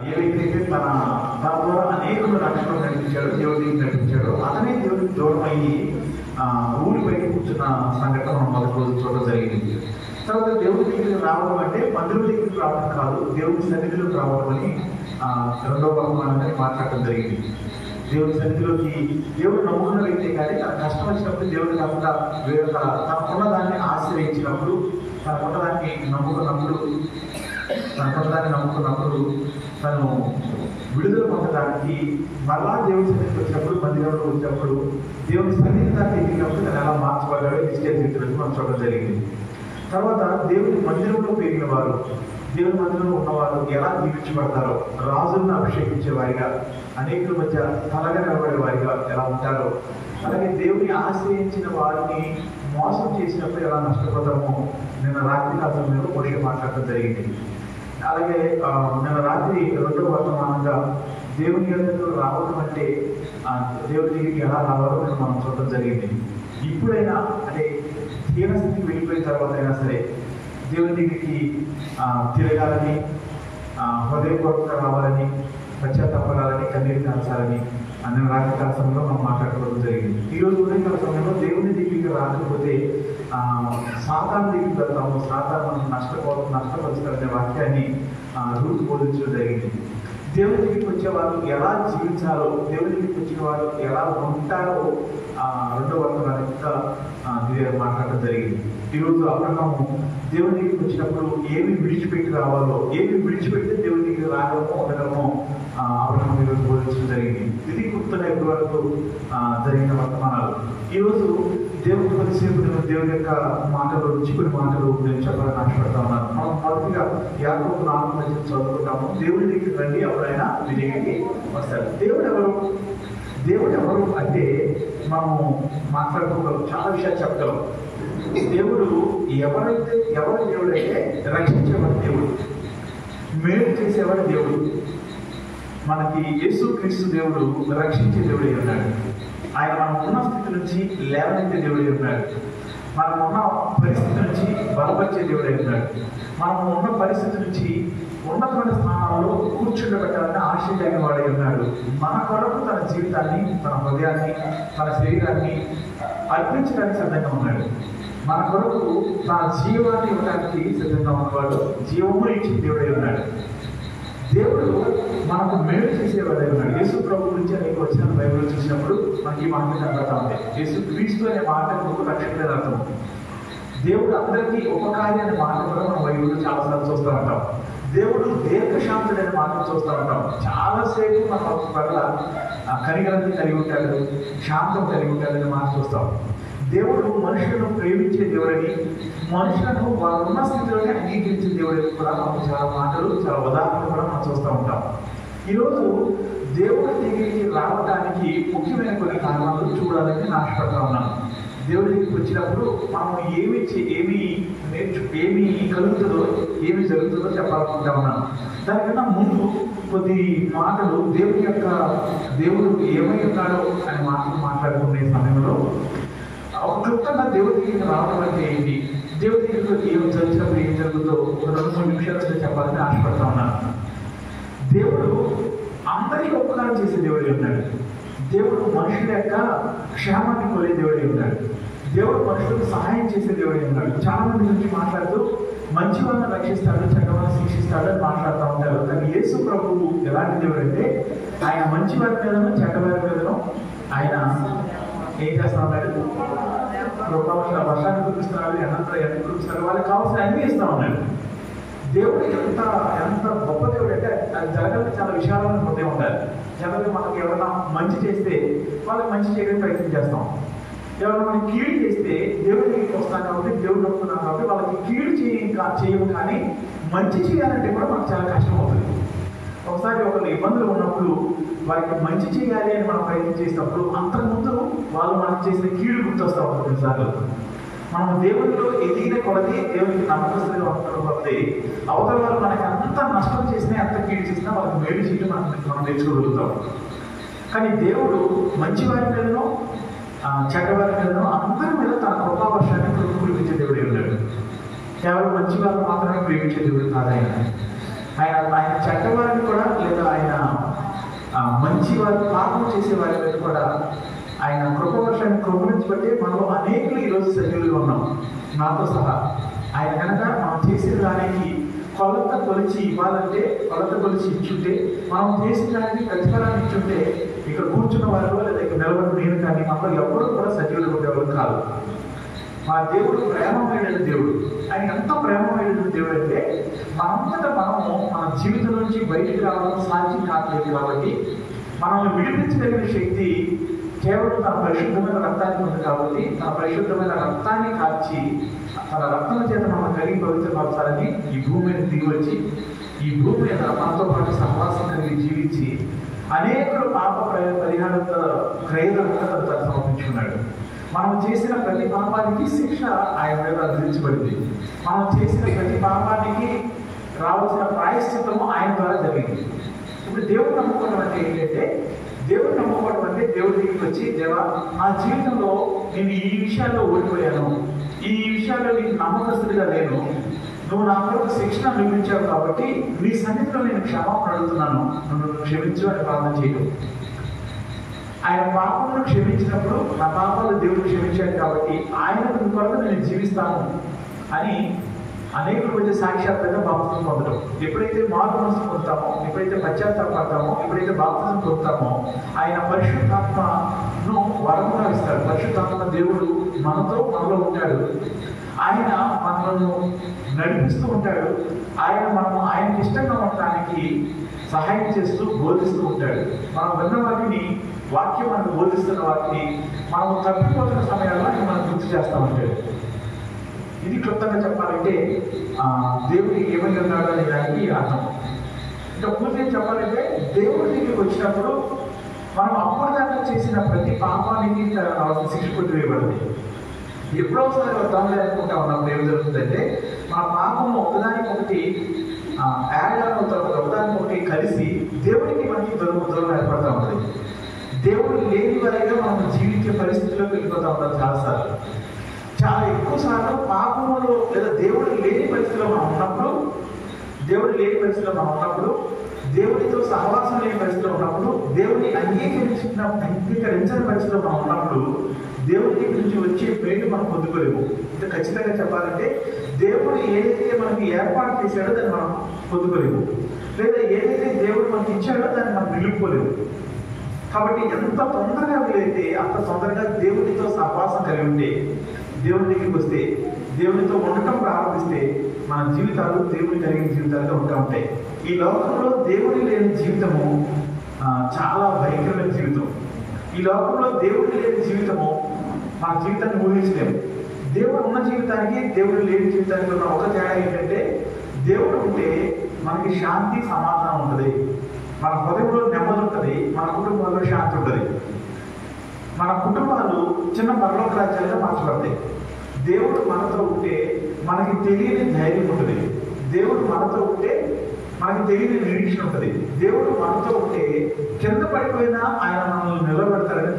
ఏవైతే తన ద్వారా అనేకులు రక్షణ నడిపించాడు, దేవుడికి నడిపించాడు, అతనే దేవుడికి దూరం అయ్యి ఊరి బయట కూర్చున్న సంఘటన మనం మొదటి రోజు చూడడం జరిగింది. తర్వాత దేవుడి దగ్గరికి రావడం అంటే మందిరం దగ్గరికి రావడం కాదు, దేవుడి సన్నిధిలోకి రావడం అని రెండవ వర్తమానాన్ని మాట్లాడటం జరిగింది. దేవుడి సన్నిధిలోకి దేవుడు నమ్ముకున్న వ్యక్తే కానీ తన కష్టం వచ్చినప్పుడు దేవుడు కాకుండా వేరొక తనకున్న దాన్ని ఆశ్రయించినప్పుడు, తనకున్న దాన్ని నమ్ముకున్నప్పుడు తను విడుదల పొందడానికి మళ్ళా దేవుడి సన్నిధికి వచ్చినప్పుడు, మందిరంలో వచ్చినప్పుడు, దేవుడి సన్నిధి దాన్ని ఎదిగినప్పుడు తను ఎలా మార్చబడ్డాడో నిశ్చయించినట్టు మనం చూడడం జరిగింది. తర్వాత దేవుడి మందిరంలో పెరిగిన వారు, దేవుడి మందిరంలో ఉన్నవారు ఎలా జీవించబడతారో, రాజులను అభిషేకించే వారిగా, అనేకుల మధ్య తలగా నిలబడే వారిగా ఎలా ఉంటారో, అలాగే దేవుని ఆశ్రయించిన వారిని మోసం చేసినప్పుడు ఎలా నష్టపోతామో నిన్న రాత్రి కాలంలో మోషే మాట్లాడటం జరిగింది. అలాగే నిన్న రాత్రి రెండవ వర్తమానంగా దేవుని యొద్దకు రావడం అంటే దేవుడి దగ్గరికి ఎలా రావాలో మనం చూడటం జరిగింది. ఇప్పుడైనా అంటే హీనస్థితికి వెళ్ళిపోయిన తర్వాత అయినా సరే దేవుని దగ్గరికి తిరగాలని, హృదయపూర్వకంగా రావాలని, పశ్చాత్తాపడాలని, కన్నీరు కాల్చాలని అన్న రాత్రి కాల సమయంలో మనం మాట్లాడుకోవడం జరిగింది. ఈరోజు ఉదయకాల సమయంలో దేవుని దగ్గరికి రాకపోతే సాతాను దగ్గరికి వెళ్తాము, సాతాను మనం నష్టపరుస్తారనే వాక్యాన్ని రూట్ బోధించడం జరిగింది. దేవుని దగ్గరికి వచ్చే వాళ్ళు ఎలా జీవించాలో, దేవుని దగ్గరికి వచ్చిన వాళ్ళు ఎలా ఉంటారో రెండో వర్తమానంగా మాట్లాడటం జరిగింది. ఈరోజు అబ్రహాము దేవుని దగ్గరికి వచ్చినప్పుడు ఏమి విడిచిపెట్టి రావాలో, ఏమి విడిచిపెడితే దేవుని దగ్గరికి రాగలమో ఉండగలమో అబ్రహాము ఈరోజు బోధించడం జరిగింది. ఇది గుర్తున్న ఇప్పటి వరకు జరిగిన వర్తమానాలు. ఈరోజు దేవుడి కొద్దిసేపు దేవుని యొక్క మాటలు, చిక్కుని మాటలు నేను చెప్పాలని ఆశపడతా ఉన్నాను. మనం మొదటిగా యాకోబు 4 చదువుకుంటాము. దేవుడి దగ్గరికి రండి, ఎవరైనా మీ దగ్గరికి వస్తారు. దేవుడు ఎవరు అంటే మనము మాట్లాడుకోగలం, చాలా విషయాలు చెప్పగలం. దేవుడు ఎవరు దేవుడు అంటే రక్షించేవాడు దేవుడు, మేలు చేసేవాడు దేవుడు. మనకి యేసుక్రీస్తు దేవుడు రక్షించే దేవుడే ఉన్నాడు. ఆయన మనం ఉన్న స్థితి నుంచి లేవనెత్తే దేవుడే ఉన్నాడు. మనం ఉన్న పరిస్థితి నుంచి బలపరిచే దేవుడే ఉన్నాడు. మనం ఉన్న పరిస్థితి నుంచి ఉన్నతమైన స్థానాల్లో కూర్చుండబెట్టాలని ఆశించిన వాడే ఉన్నాడు. మన కొరకు తన జీవితాన్ని, తన హృదయాన్ని, తన శరీరాన్ని అర్పించడానికి సిద్ధంగా ఉన్నాడు. మన కొరకు తన జీవాన్ని ఇవ్వడానికి సిద్ధంగా ఉన్నవాడు, జీవము ఇచ్చి దేవుడే ఉన్నాడు. దేవుడు మనకు మేలు చేసేవాడే ఉన్నాడు. యేసు ప్రభు గురించి అనేక వచ్చిన బైబిల్ చూసినప్పుడు మనకి ఈ మాట కనబడతా ఉంది. యేసు క్రీస్తు అనే మాట రక్షకుడే అర్థం. దేవుడు అందరికీ ఉపకారి అనే మాట కూడా మనం బైబిల్లో చాలాసార్లు చూస్తూ ఉంటాం. దేవుడు దీర్ఘశాంతుడు అనే మాటలు చూస్తూ ఉంటాం. చాలాసేపు మన పట్ల కనికరాన్ని కలిగి ఉంటాడు, శాంతం కలిగి ఉంటాడనే మాట చూస్తాం. దేవుడు మనుషులను ప్రేమించే దేవుడని, మనుషులను వాళ్ళున్న స్థితిలోనే అంగీకరించే దేవుడని కూడా మనకు చాలా మాటలు, చాలా ఉదాహరణలు కూడా మనం చూస్తూ ఉంటాం. ఈరోజు దేవుడి దగ్గరికి రావడానికి ముఖ్యమైన కొన్ని కారణాలు చూడాలని నేను ఆశపడతా ఉన్నాను. దేవుడి దగ్గరికి వచ్చినప్పుడు మనం ఏమి కలుగుతుందో, ఏమి జరుగుతుందో చెప్పాలనుకుంటా ఉన్నాను. దానికన్నా ముందు కొద్ది మాటలు దేవుడు ఏమై ఉన్నాడో అనే మాటలు మాట్లాడుకునే సమయంలో ఒక క్లుప్తంగా దేవుడి దగ్గరికి రావడం అంటే ఏంటి, దేవుడి దగ్గరికి ఏం జరిగినప్పుడు ఏం జరుగుతుందో ఒక 2-3 నిమిషాలు చెప్పాలని ఆశపడతా ఉన్నాను. దేవుడు అందరికీ ఉపకారం చేసే దేవుడే ఉన్నాడు. దేవుడు మనుషుల యొక్క క్షేమాన్ని కోరే దేవుడే ఉన్నాడు. దేవుడు మనుషులకు సహాయం చేసే దేవుడే ఉన్నాడు. చాలా మంది గురించి మాట్లాడుతూ మంచి వాళ్ళని రక్షిస్తాడు, చెడ్డవాళ్ళని శిక్షిస్తాడు అని మాట్లాడుతూ ఉంటారు. కానీ యేసు ప్రభువు ఎలాంటి దేవుడు అంటే ఆయన మంచి వారి మీదనో చెడ్డవారి మీదనో ఆయన ఏం చేస్తా ఉన్నాడు, వర్షాన్ని కురిపిస్తున్నాడు, ఎంత కురిపిస్తున్నాడు, వాళ్ళకి కావాల్సిన అన్ని ఇస్తా ఉన్నాడు. దేవుడు ఎంత గొప్ప దేవుడు అంటే అది జరగాలని చాలా విషయాలను పొందే ఉండాలి. జనరల్గా మనకి ఎవరైనా మంచి చేస్తే వాళ్ళకి మంచి చేయడానికి ప్రయత్నం చేస్తాం. ఎవరైనా మనకి కీడు చేస్తే దేవుడికి వస్తాం కాబట్టి, దేవుడు వస్తున్నాం కాబట్టి వాళ్ళకి కీడు చేయము. కానీ మంచి చేయాలంటే కూడా మనకు చాలా కష్టం అవుతుంది. ఒకసారి ఒకరు ఇబ్బందులు ఉన్నప్పుడు వారికి మంచి చేయాలి అని మనం ప్రయత్నం చేసినప్పుడు అంతకుముందు వాళ్ళు మనకు చేసిన కీడు గుర్తొస్తూ ఉంటుంది. కొన్నిసార్లు మనం దేవుడిలో ఎదిగిన కొలది దేవుడికి నమ్మకస్తులుగా ఉండడం కొలది అవతల వాళ్ళు మనకి అంత నష్టం చేసినా, ఎంత కీడు చేసినా వాళ్ళకి మేలు చేయడం మనం నేర్చుకోగలుగుతాం. కానీ దేవుడు మంచి వారి మీదనో చెడ్డవారి మీదనో అందరి మీద తన కృపావర్షాన్ని కురిపించే దేవుడే ఉన్నాడు. కేవలం మంచి వారిని మాత్రమే ప్రేమించే దేవుడు కాదు ఆయన. చెడ్డవారిని కూడా లేదా గమనించబట్టే మనలో అనేకులు ఈరోజు సజీవులుగా ఉన్నాం, నాతో సహా. ఆయన కనుక మనం చేసిన దానికి కొలత కొలిచి ఇవ్వాలంటే, కొలత కొలిచి ఇచ్చుంటే, మనం చేసిన దానికి ప్రతిఫలాన్ని ఇచ్చుంటే ఇక్కడ కూర్చున్న వారు లేదా ఇక్కడ నిలబడి నేను కానీ మనలో ఎవరు కూడా సజీవులు ఉండేవారు కాదు. మా దేవుడు ప్రేమమైన దేవుడు. ఆయన ఎంత ప్రేమమైన దేవుడు అంటే మనంతటా మనము మన జీవితం నుంచి బయటికి రావడం సాధ్యం కావట్లేదు. కాబట్టి మనల్ని విడిపించగలిగిన శక్తి కేవలం తన పరిశుద్ధమైన రక్తానికి ఉంది. కాబట్టి తన పరిశుద్ధమైన రక్తాన్ని కాచి తన రక్తం చేత మనం కలిగి పవిత్రపరచాలని ఈ భూమి మీద దిగి వచ్చి ఈ భూమి మీద మనతో పాటు సహవాసం కలిగి జీవించి అనేకులు పాప పరిహారంతో క్రయదంగా తను సమర్పించుకున్నాడు. మనం చేసిన ప్రతి పాపానికి శిక్ష ఆయన మీద విధించబడింది. మనం చేసిన ప్రతి పాపానికి రావాల్సిన ప్రాయశ్చిత్తము ఆయన ద్వారా జరిగింది. ఇప్పుడు దేవుడు నమ్ముకోవడం అంటే ఏంటంటే, దేవుడు నమ్ముకోవడం అంటే దేవుడి దగ్గరికి వచ్చి, దేవా నా జీవితంలో నేను ఈ విషయాల్లో ఓడిపోయాను, ఈ విషయాల్లో నీకు నమ్మకస్తుడిగా లేను, నువ్వు నా కొరకు శిక్షణ నిర్మించావు కాబట్టి నీ సన్నిధిలో నేను క్షమాపణ అడుగుతున్నాను, నన్ను క్షమించు అని ప్రార్థన చేయడం. ఆయన పాపములను క్షమించినప్పుడు నా పాపాలు దేవుడు క్షమించాడు కాబట్టి ఆయన కొరకు నేను జీవిస్తాను అని అనేకుల మధ్య సాక్షాత్తుగా బాప్తిజం పొందడం. ఎప్పుడైతే మారు మనసు పొందుతామో, ఎప్పుడైతే పశ్చాత్తాపడతామో, ఎప్పుడైతే బాప్తిజం పొందుతామో ఆయన పరిశుద్ధాత్మను వరముగా ఇస్తాడు. పరిశుద్ధాత్మ దేవుడు మనలో ఉంటాడు. ఆయన మనలను నడిపిస్తూ ఉంటాడు. మనము ఆయనకి ఇష్టంగా ఉండడానికి సహాయం చేస్తూ బోధిస్తూ ఉంటాడు. మనం విన్న వాటిని, వాక్యం మనకు బోధిస్తున్న వాటిని మనము తప్పిపోతున్న సమయాల్లో ఆయన మనం గుర్తు చేస్తూ ఉంటాడు. ఇది క్లుప్తంగా చెప్పాలంటే దేవుడికి ఏమై ఉన్నాడు అనే దానికి అర్థం. ఇంకా పూర్తిగా చెప్పాలంటే దేవుడి దగ్గరికి వచ్చినప్పుడు మనం అప్పటిదాకా చేసిన ప్రతి పాపానికి శిక్ష కొట్టివేయబడింది. ఎప్పుడో ఒకసారి వద్దాంలే అనుకుంటా ఉన్నప్పుడు ఏం జరుగుతుందంటే మన పాపము ఒకదానికొకటి యాడ్ అవుతాం, ఒకదానికొకటి కలిసి దేవుడికి మనకి దూరం ఏర్పడతా ఉంటుంది. దేవుడు లేని వారిగా మనం జీవించే పరిస్థితిలోకి వెళ్ళిపోతా ఉంటాం. చాలా ఎక్కువ సార్లు పాపములో లేదా దేవుడు లేని పరిస్థితిలో మనం ఉన్నప్పుడు, దేవుడితో సహవాసం లేని పరిస్థితిలో ఉన్నప్పుడు, దేవుడిని అంగీకరించని పరిస్థితిలో మనం ఉన్నప్పుడు దేవుడి గురించి వచ్చే పేరు మనం పొందుకోలేము. అంటే ఖచ్చితంగా చెప్పాలంటే దేవుడు ఏదైతే మనకి ఏర్పాటు చేశాడో దాన్ని మనం పొందుకోలేము, లేదా ఏదైతే దేవుడు మనకి ఇచ్చాడో దాన్ని మనం నిలుపుకోలేము. కాబట్టి ఎంత తొందరగా వీలైతే అంత తొందరగా దేవుడితో సహవాసం కలిగి ఉంటే, దేవుడి దగ్గరికి వస్తే, దేవుడితో ఉండటం ప్రారంభిస్తే మన జీవితాలు దేవుడి కలిగిన జీవితాలుగా ఉంటా ఉంటాయి. ఈ లోకంలో దేవుడి లేని జీవితము చాలా భయంకరమైన జీవితం. ఈ లోకంలో దేవుడి లేని జీవితము మన జీవితాన్ని ఊహించలేము. దేవుడు ఉన్న జీవితానికి దేవుడు లేని జీవితానికి ఉన్న ఒక తేడా ఏంటంటే, దేవుడు ఉంటే మనకి శాంతి సమాధానం ఉంటుంది, మన హృదయంలో నెమ్మది ఉంటుంది, మన కుటుంబంలో శాంతి ఉంటుంది, మన కుటుంబాలు చిన్న పరలోక రాజ్యాలుగా మార్చబడతాయి. దేవుడు మనతో ఉంటే మనకి తెలియని ధైర్యం ఉంటుంది. దేవుడు మనతో ఉంటే మనకి తెలియని నిరీక్షణ ఉంటుంది. దేవుడు మనతో ఉంటే కింద పడిపోయినా ఆయన మనల్ని నిలబెడతారని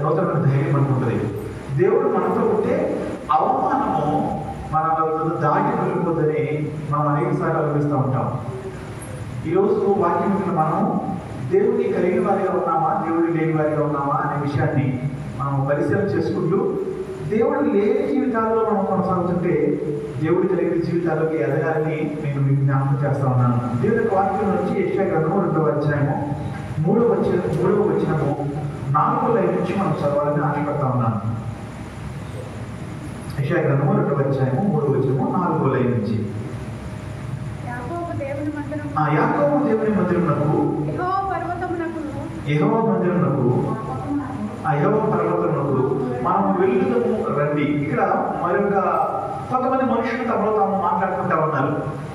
నూతనమైన ధైర్యం అనుకుంటుంది. దేవుడు మనతో ఉంటే అవమానము మన దాటి వెళ్ళిపోతుందని మనం అనేక సార్లు అనుభవిస్తూ ఉంటాం. ఈరోజు వాక్యం మనం దేవుడిని కలిగిన వారిగా ఉన్నామా, దేవుడిని లేని వారిగా ఉన్నామా అనే విషయాన్ని మనం పరిశీలన చేసుకుంటూ, దేవుడు లేని జీవితాల్లో మనం కొనసాగుతుంటే దేవుడి కలిగిన జీవితాల్లోకి ఎదగాలని నేను మీకు జ్ఞాపకం చేస్తా ఉన్నాను. దేవుడి యొక్క వాక్యం నుంచి యెషయా గ్రంథం 2వ అధ్యాయము 3వ వచనము 4వ లైన్ నుంచి మనం చదవాలని ఆశపడతా ఉన్నాను. యెషయా గ్రంథం 2వ అధ్యాయము 3వ వచనము 4వ లైన్ నుంచి. యాకోబు దేవుని మందిరమునకు, యెహోవా మందిరమునకు, యెహోవా పర్వతమునకు మనం వెళ్ళుదాము రండి. ఇక్కడ మరొక కొంతమంది మనుషులు తమలో తాము మాట్లాడుకుంటా ఉన్నారు.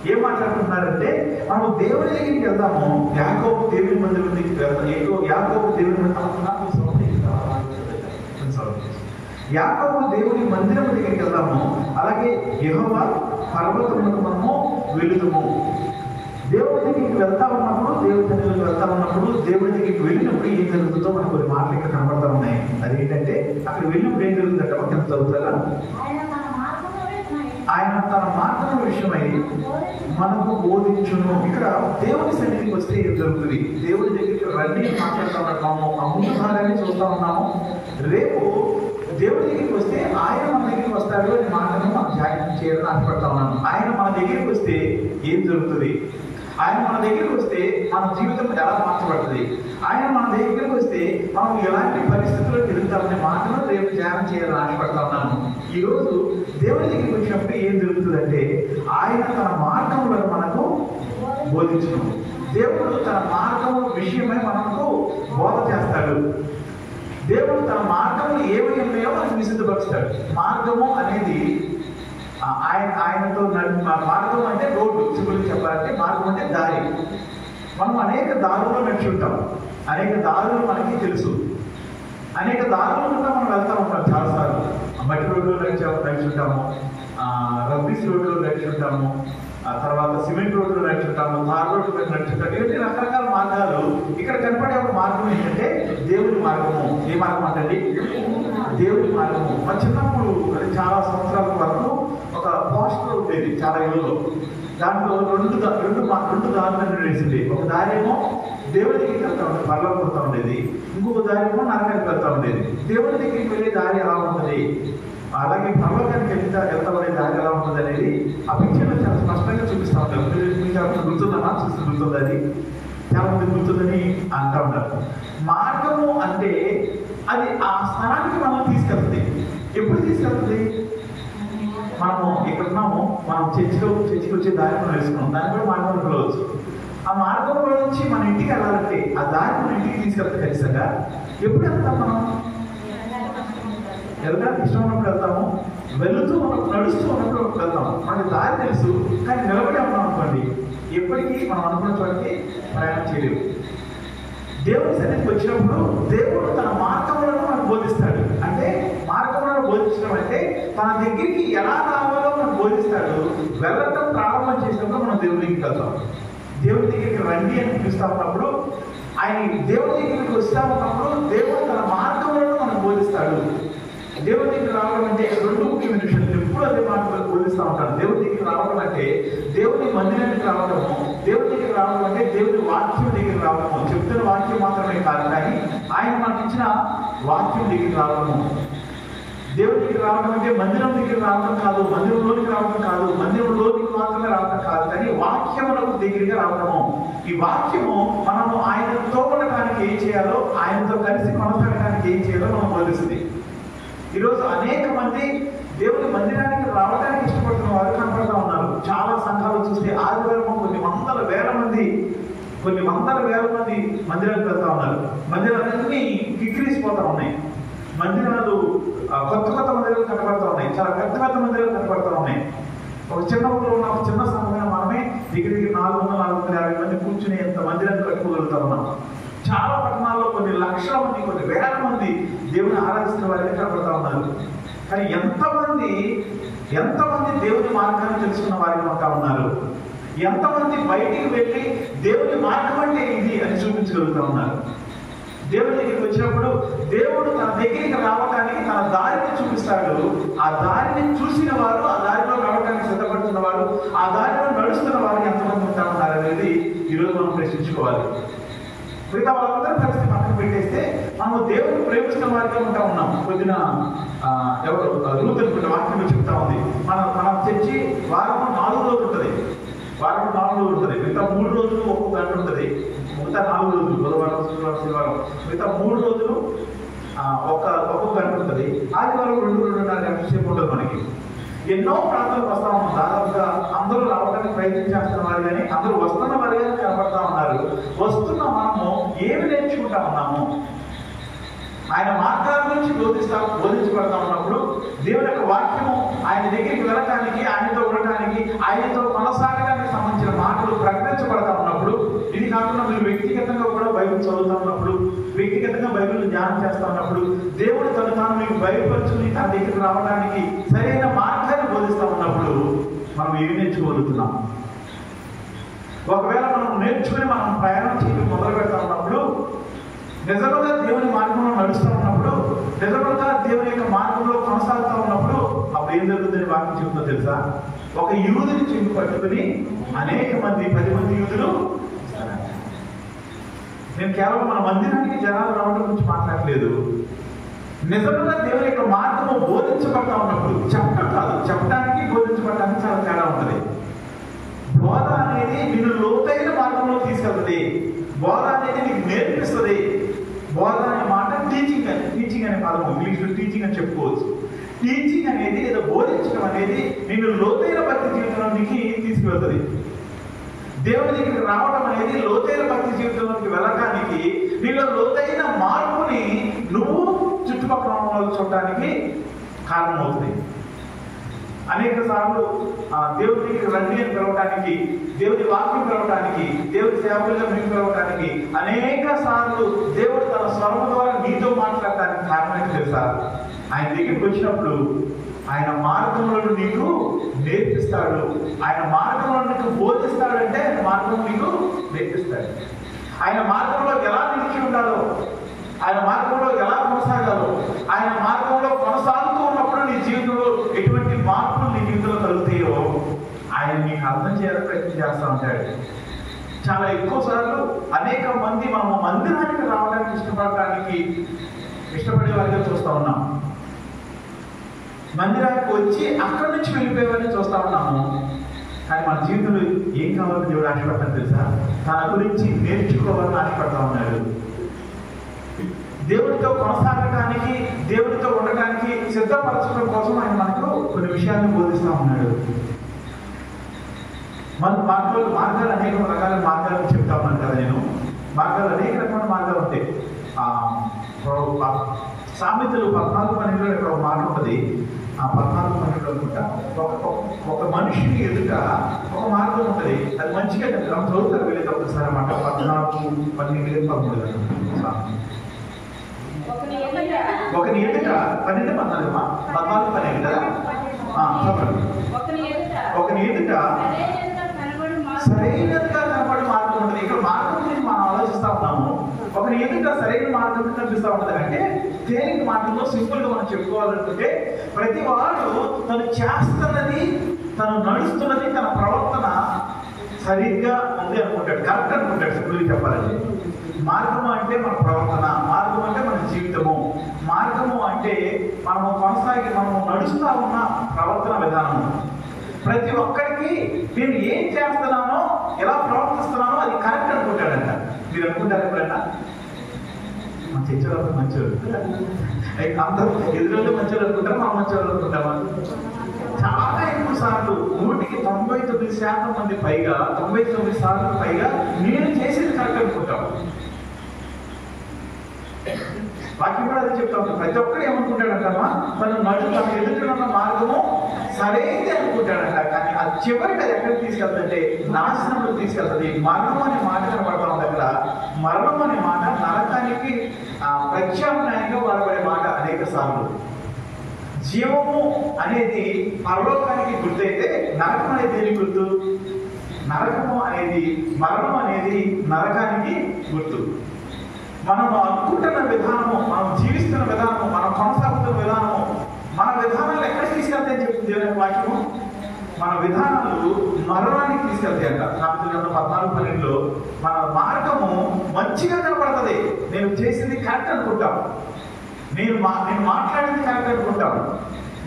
ఏం మాట్లాడుకుంటున్నారంటే, మనం దేవుని దగ్గరికి వెళ్దాము, యాకోబు దేవుని మందిరం దగ్గరికి వెళ్దాం, యాకోబు దేవుని మందిరం దగ్గరికి వెళ్దాము, అలాగే యెహోవా పర్వతమునకు మనము వెళుదాము. దేవుడి దగ్గరికి వెళ్తా ఉన్నప్పుడు, దేవుడి దగ్గరికి వెళ్తా ఉన్నప్పుడు, దేవుడి దగ్గరికి వెళ్ళినప్పుడు ఏం జరుగుతుందో మనకు కొన్ని మాటలు ఇక్కడ కనబడతా ఉన్నాయి. అదేంటంటే, అక్కడ వెళ్ళినప్పుడు ఏం జరుగుతుందంటే ఒక చదువుతారా, ఆయన తన మార్గం విషయమై మనకు బోధించును. ఇక్కడ దేవుడి సన్నిధికి వస్తే ఏం జరుగుతుంది? దేవుడి దగ్గరికి రండి మాట్లాడుతూ ఉన్నాము, ఆ ముందు భాగాన్ని చూస్తూ ఉన్నాము. రేపు దేవుడి దగ్గరికి వస్తే ఆయన మన దగ్గరికి వస్తాడు అనే మాటను మనం ధ్యానం చేయాలని ఆశపడతా ఉన్నాము. ఆయన మన దగ్గరికి వస్తే ఏం జరుగుతుంది, ఆయన మన దగ్గరికి వస్తే మన జీవితం ఎలా మార్చబడుతుంది, ఆయన మన దగ్గరికి వస్తే మనం ఎలాంటి పరిస్థితుల్లో ఎదుగుతామనే మాటను రేపు ధ్యానం చేయాలని ఆశపడతా ఉన్నాము. ఈరోజు దేవుడి దగ్గరికి వచ్చినప్పుడు ఏం జరుగుతుందంటే ఆయన తన మార్గములను మనకు బోధించను. దేవుడు తన మార్గము విషయమై మనకు బోధ చేస్తాడు. దేవుడు తన మార్గములు ఏవి ఉన్నాయో మనకు విసిద్ధపరుస్తాడు. మార్గము అనేది ఆయనతో మార్గం అంటే రోడ్డు, సింపుల్గా చెప్పాలంటే మార్గం అంటే దారి. మనం అనేక దారుల్లో నడిచి ఉంటాం, అనేక దారులు మనకి తెలుసు, అనేక దారులు కూడా మనం వెళ్తూ ఉంటాం. చాలాసార్లు మట్టి రోడ్లో నడిచి ఉంటాము, రబ్బీస్ రోడ్లో నడిచి ఉంటాము, ఆ తర్వాత సిమెంట్ రోడ్లో నడిచి ఉంటాము, తార్ రోడ్డు మీద నడిచి ఉంటాము. ఇవన్నీ రకరకాల మార్గాలు. ఇక్కడ కనపడే ఒక మార్గం ఏంటంటే దేవుడి మార్గము. ఏ మార్గం అంటే దేవుడి మార్గము. మా చిన్నప్పుడు చాలా సంవత్సరాల వరకు ఒక పోస్టర్ ఉండేది చాలా ఇళ్ళలో. దాంట్లో రెండు దారులను వేసింది. ఒక దారి ఏమో దేవుడి దగ్గరికి వెళ్తా ఉండేది, పర్లోకి వెళ్తా ఉండేది. ఇంకొక దారి ఏమో నరకానికి వెళ్తా ఉండేది. దేవుడి దగ్గరికి వెళ్ళే దారి ఎలా ఉంటుంది, అలాగే పర్లోకానికి వెళ్తా ఉండే దారి ఎలా ఉంటుంది అనేది ఆ పిక్చర్లో చాలా స్పష్టంగా చూపిస్తూ ఉంటారు. మీకు గుర్తుందమ్మా? గుర్తుంది, అది చాలా మంది గుర్తుందని అంటూ ఉంటారు. మార్గము అంటే అది ఆ స్థానానికి మనం తీసుకెళ్తుంది. ఎప్పుడు తీసుకెళ్తుంది? మనము ఇక్కడ ఉన్నాము, మనం చర్చికి వచ్చే దారి మనం వేసుకున్నాం, దాన్ని కూడా మార్గంలో పిలవచ్చు. ఆ మార్గంలో నుంచి మన ఇంటికి వెళ్ళాలంటే ఆ దారి మన ఇంటికి తీసుకెళ్తే ఖచ్చితంగా ఎప్పుడు వెళ్తాం? మనం వెళ్ళడానికి ఇష్టం ఉన్నప్పుడు వెళ్తాము, వెళుతూ నడుస్తూ ఉన్నప్పుడు వెళ్తాము. మనకి దారి తెలుసు, కానీ నిలబడి ఉన్నాం అనుకోండి ఎప్పటికీ మనం అనుకున్న చోటికి ప్రయాణం చేయలేము. దేవుడి సన్నిధికి వచ్చినప్పుడు దేవుడు తన మార్గములను మనకు బోధిస్తాడు. అంటే మార్గములను బోధించడం అంటే తన దగ్గరికి ఎలా రావాలో మనకు బోధిస్తాడు. వెళ్ళటం ప్రారంభం చేసినప్పుడు మనం దేవుడి దగ్గరికి వెళ్తాం. దేవుడి దగ్గరికి రండి అని పిలుస్తా ఉన్నప్పుడు, ఆయన దేవుడి దగ్గరికి వస్తా ఉన్నప్పుడు దేవుడు తన మార్గములను మనకు బోధిస్తాడు. దేవుడి దగ్గర రావడం అంటే రెండు ముఖ్యమైన విషయాలు. ఎప్పుడు అదే మాటలు బోధిస్తూ ఉంటాను. దేవుడి దగ్గర రావడం అంటే దేవుడి మందిరానికి రావడము, దేవుడి దగ్గర రావడం అంటే దేవుడి వాక్యం దగ్గర రావడము. చెప్తున్న వాక్యం మాత్రమే కాదు, కానీ ఆయన మనకి ఇచ్చిన వాక్యం దగ్గర రావడము. దేవుడి దగ్గర రావడం అంటే మందిరం దగ్గర రావడం కాదు, మందిరంలోనికి రావడం కాదు, మందిరంలోనికి మాత్రమే రావడం కాదు, కానీ వాక్యములకు దగ్గరగా రావడము. ఈ వాక్యము మనము ఆయనతో ఉండటానికి ఏం చేయాలో, ఆయనతో కలిసి కొనసాగడానికి ఏం చేయాలో మనం బోధిస్తుంది. ఈరోజు అనేక మంది దేవుని మందిరానికి రావడానికి ఇష్టపడుతున్న వారు కనపడుతూ ఉన్నారు. చాలా సంఘాలు చూస్తే ఆదివారం కొన్ని వందల వేల మంది మందిరానికి వెళ్తా ఉన్నారు. మందిరాలన్నీ కిక్కిరిసిపోతా ఉన్నాయి. మందిరాలు కొత్త మందిరాలు కనపడుతూ ఉన్నాయి. చాలా పెద్ద మందిరాలు కనపడుతూ ఉన్నాయి. ఒక చిన్న ఊళ్ళో ఉన్న ఒక చిన్న సమయంలో మనమే దగ్గర 450 మంది కూర్చుని ఎంత మందిరాన్ని కట్టుకోగలుగుతా ఉన్నాం. చాలా పట్టణాల్లో కొన్ని లక్షల మంది, కొన్ని వేల మంది దేవుని ఆరాధిస్తున్న వారిని కనపడతా ఉన్నారు. కానీ ఎంతమంది దేవుని మార్గాన్ని తెలుసుకున్న వారిని ఉంటా ఉన్నారు? ఎంతమంది బయటికి వెళ్ళి దేవుని మార్గం అంటే ఇది అని చూపించగలుగుతా ఉన్నారు? దేవుడి దగ్గరికి వచ్చినప్పుడు దేవుడు తన దగ్గరికి రావడానికి తన దారిని చూపిస్తాడు. ఆ దారిని చూసిన వారు, ఆ దారిలో రావడానికి సిద్ధపడుతున్న వారు, ఆ దారిలో నడుస్తున్న వారు ఎంతమంది ఉంటా ఉన్నారు అనేది ఈరోజు మనం ప్రశ్నించుకోవాలి. మిగతా వాళ్ళందరూ పరిస్థితి పక్కన పెట్టేస్తే మనము దేవుడు ప్రేమిస్తున్న వారిగా ఉంటా ఉన్నాం. కొద్దిన ఎవరు రూత్ అనుకుంటే వాక్యం చెప్తా ఉంది, మన చర్చి వారము 4 రోజులు ఉంటుంది. మిగతా 3 రోజులు ఒక్కొక్క గంట ఉంటుంది. మిగతా 4 రోజులు బుధవారం, శుక్రవారం, శనివారం, మిగతా 3 రోజులు ఒక్కొక్క గంట ఉంటుంది. ఆదివారం 2-2.5 గంటల సేపు ఉంటుంది మనకి. ఎన్నో ప్రాంతాలకు వస్తా ఉన్నాం. దాదాపుగా అందరూ రావడానికి ప్రయత్నం చేస్తున్న వారు, కానీ అందరూ వస్తున్న వారిగా కనబడతా ఉన్నారు. వస్తున్న మనము ఏమి నేర్చుకుంటా ఉన్నాము? ఆయన మార్గాల నుంచి బోధించబడతా ఉన్నప్పుడు దేవుని యొక్క వాక్యము ఆయన దగ్గరికి వెళ్ళటానికి, ఆయనతో ఉండటానికి, ఆయనతో కొనసాగడానికి సంబంధించిన మాటలు ప్రకటించబడతా ఉన్నప్పుడు, ఇది కాకుండా మీరు వ్యక్తిగతంగా కూడా బైబిల్ చదువుతా ఉన్నప్పుడు, వ్యక్తిగతంగా బైబిల్ ధ్యానం చేస్తా ఉన్నప్పుడు దేవుడు తాను మీకు బయలుపరుచుకుని తన దగ్గరికి రావడానికి సరైన మార్గాన్ని బోధిస్తా ఉన్నప్పుడు మనం ఏమి నేర్చుకోగలుగుతున్నాం? ఒకవేళ మనం నేర్చుకుని మనం ప్రయాణం చేయడం మొదలు పెడతా ఉన్నప్పుడు, నిజంగా దేవుని మార్గంలో నడుస్తూ ఉన్నప్పుడు, నిజంగా దేవుని యొక్క మార్గంలో కొనసాగుతూ ఉన్నప్పుడు అప్పుడు ఏం జరుగుతుందని వాక్యం చెప్తుందో తెలుసా? ఒక యూదుని చెంగు పట్టుకుని అనేక మంది 10 మంది యూదులు. నేను కేవలం మన మందిరానికి జనాలు రావడం గురించి మాట్లాడలేదు. నిజంగా దేవుని యొక్క మార్గము బోధించబడతా ఉన్నప్పుడు, చెప్పడం కాదు, చెప్పడానికి బోధించబడటానికి చాలా తేడా ఉంటుంది. బోధ అనేది నిన్ను లోతైన మార్గంలో తీసుకెళ్తుంది. బోధ అనేది నీకు నేర్పిస్తుంది. బోధ అనే మాట టీచింగ్ అనే పదం ఇంగ్లీష్లో టీచింగ్ అని చెప్పుకోవచ్చు. టీచింగ్ అనేది లేదా బోధించడం అనేది నిన్ను లోతైన భక్తి జీవితంలోనికి తీసుకువెళ్తుంది. దేవుని దగ్గరికి రావడం అనేది లోతైన భక్తి జీవితంలోకి వెళ్ళడానికి, నీలో లోతైన మార్పుని నువ్వు చుట్టుపక్కల వాళ్ళు చూడటానికి కారణమవుతుంది. అనేక సార్లు దేవుడి దగ్గరికి రండి అని పిలవటానికి, దేవుడి వాక్యం పిలవటానికి, దేవుడి సేవకులుగా మీకు పిలవటానికి అనేక సార్లు దేవుడు తన స్వరం ద్వారా నీతో మాట్లాడటానికి కారణం ఏంటి తెలుసా? ఆయన దగ్గరికి వచ్చినప్పుడు ఆయన మార్గంలో నీకు నేర్పిస్తాడు. ఆయన మార్గంలో నీకు బోధిస్తాడంటే ఆయన మార్గం నీకు నేర్పిస్తాడు. ఆయన మార్గంలో ఎలా నిలిచి ఉండాలో, ఆయన మార్గంలో ఎలా కొనసాగాలో, ఆయన మార్గంలో కొనసాగుతూ ఉన్నప్పుడు నీ జీవితంలో ఎటువంటి మార్పులు నీ జీవితంలో కలుగుతాయో ఆయన నీకు అర్థం చేయాలని ప్రయత్నం చేస్తూ ఉంటాడు. చాలా ఎక్కువ సార్లు అనేక మంది మనము మందిరానికి రావడానికి ఇష్టపడే వారిగా చూస్తూ ఉన్నాం. మందిరానికి వచ్చి అక్కడి నుంచి వెళ్ళిపోయేవారిని చూస్తూ ఉన్నాము. కానీ మన జీవితంలో ఏం కావాలని దేవుడు ఆశపడతాను తెలుసా? తన గురించి నేర్చుకోవాలని ఆశపడతా ఉన్నాడు. దేవుడితో కొనసాగటానికి, దేవుడితో ఉండటానికి సిద్ధపరచడం కోసం ఆయన మనకు కొన్ని విషయాలను బోధిస్తూ ఉన్నాడు. మన మార్గాలు అనేక రకాల మార్గాలు చెప్తా ఉన్నాను కదా నేను. మార్గాలు అనేక రకమైన మార్గాలు ఉంటాయి. సామెతలు 14:12 ఇక్కడ ఒక మాట ఉంటుంది. 14:12 అనుకుంటా, ఒక మనిషిని ఎదుట ఒక మార్గం ఉంటుంది, అది మంచిగా చదువుతారు వెళ్ళేటప్పుడు సార్ అన్నమాట. 14:12 ఒకని ఎదుట 14:12 కదా. ఒకని ఎదుట సరైనదిగా కనబడే మార్గం ఉంటుంది. ఇక్కడ మార్గం గురించి మనం ఆలోచిస్తా ఉన్నాము. ఒకరి ఎదుట సరైన మార్గం కనిపిస్తూ ఉంటుంది. అంటే తేలిక మాటల్లో సింపుల్ గా మనం చెప్పుకోవాలనుకుంటే, ప్రతి వాడు తను చేస్తున్నది, తను నడుస్తున్నది, తన ప్రవర్తన సరిగ్గా ఉంది అనుకుంటాడు, కరెక్ట్ అనుకుంటాడు. సింపుల్గా చెప్పాలంటే మార్గము అంటే మన ప్రవర్తన, మార్గం అంటే మన జీవితము, మార్గము అంటే మనము మనము నడుస్తూ ఉన్న ప్రవర్తన విధానము. ప్రతి ఒక్కరికి నేను ఏం చేస్తున్నానో, ఎలా ప్రవర్తిస్తున్నానో అది కరెక్ట్ అనుకుంటాడంట. మీరు అనుకుంటారు ఎప్పుడన్నా? మన చర్చలు మంచివాళ్ళు, అందరూ ఎదురు మంచివాళ్ళు అనుకుంటారు, మనం మంచివాళ్ళు అనుకుంటామా? చాలా ఎక్కువ సార్లు 99% మంది పైగా, 99% పైగా నేను చేసేది కరెక్ట్ అనుకుంటాం. వాక్యం కూడా అది చెప్తా ఉంటాం. ప్రతి ఒక్కరు ఏమనుకుంటాడంటమ్మా, తన ఎదుర్కొన్న మార్గము సరైనది అనుకుంటాడంట. కానీ అది చివరికి అది ఎక్కడికి తీసుకెళ్తుందంటే నాశనంలో తీసుకెళ్తుంది. మరణం అనే మాట కనబడతా ఉంది అక్కడ. మరణం అనే మాట నరకానికి ప్రత్యామ్నాయంగా వాడబడే మాట అనేక సార్లు. జీవము అనేది పరలోకానికి గుర్తయితే నరకం అనేది దేనికి గుర్తు? నరకము అనేది, మరణం అనేది నరకానికి గుర్తు. మనం అనుకుంటున్న విధానము, మనం జీవిస్తున్న విధానము, మనం కొనసాగుతున్న విధానము, మన విధానాలు ఎక్కడికి తీసుకెళ్తాయని చెప్తుంది దేవుని వాక్యము. మన విధానాలు మరణానికి తీసుకెళ్తాయి అంట. సామెతల 14:12 మన మార్గము మంచిగా కనపడుతుంది. నేను చేసింది కరెక్ట్ అనుకుంటాం, నేను మాట్లాడింది కరెక్ట్ అనుకుంటాం,